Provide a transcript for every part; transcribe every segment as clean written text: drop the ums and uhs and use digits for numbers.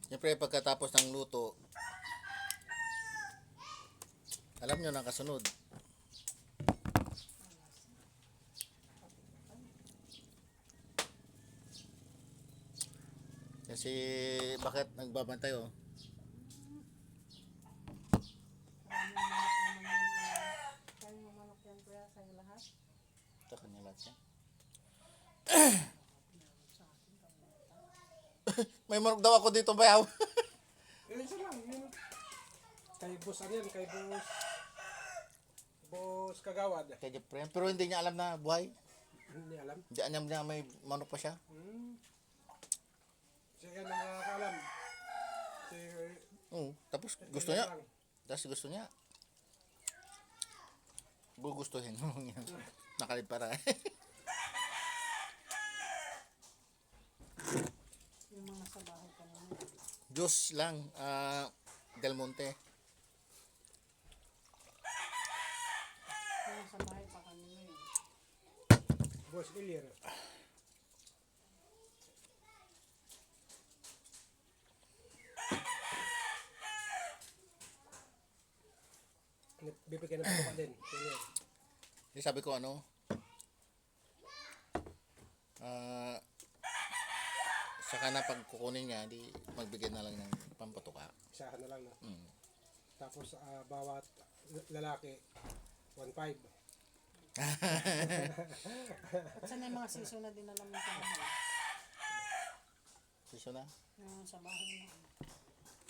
Siyempre pagkatapos ng luto, alam nyo na kasunod. Kasi bakit nagbabantay oh? Kayong manok yan kuya sa'yo lahat? Ito kanya lahat yan. May manok daw ako dito bayaw. Yun isa lang, yun. Kay boss ano yan, kay boss Kagawad. Kay Jeffrey. Pero hindi niya alam na buhay. Hindi alam. Hindi alam niya may manok pa siya. Siya yan ang nakakaalam. Si, Tapos gusto niya. Tapos gusto niya. Gugustuhin mo niya. Nakalip para. Yung mga sa bahay kanina. Diyos lang. Del Monte. Yung sa bahay pa kanina yun. boss Ilir. Bibigyan ng buka din. Ilir. Di sabi ko ano. Saka na pag kukunin niya, di magbigay na lang ng pampatuka. Isahan na lang. No? Tapos bawat lalaki, 1.5. At saan yung mga siso na dinala mo sa bahay? Siso na? Yung sa bahay mo.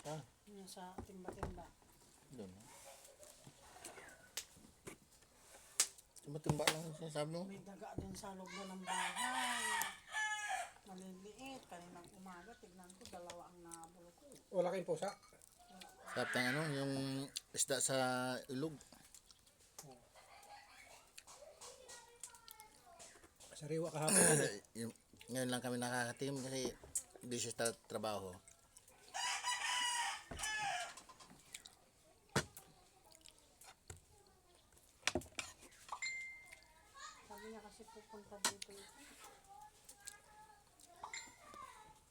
Ah, Yung sa timba-timba. doon na. Timba-timba lang yung sinasabi mo. May daga din sa loob na ng bahay. Maliliit. Kaninang umaga, tignan ko, dalawa ang nabulok ko. Wala kayong pusa. Sarap ng ano, yung isda sa ilog. Sariwa kahapon. Ngayon lang kami nakakatim kasi busy sa trabaho. Sabi niya kasi pupunta dito ito.